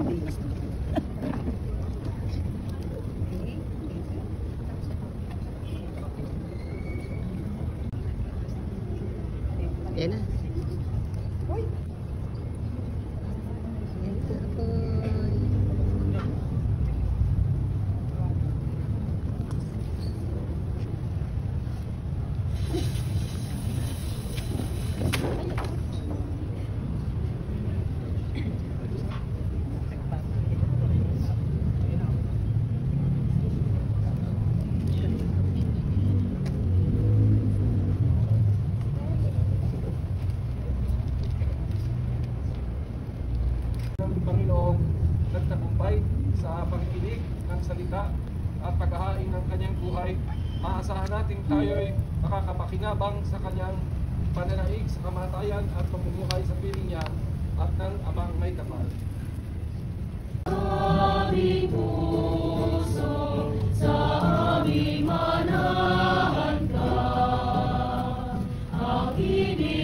Yan na. Uy! Ito po. Panginoong nagtagumpay sa pagkikinig ng salita at paghahain ng kanyang buhay, maasahan natin tayo'y makakapakinabang sa kanyang pananaig sa kamatayan at pamumuhay sa piling niya at ng Amang may kapal. Aming puso, sa aming manahan ka, aking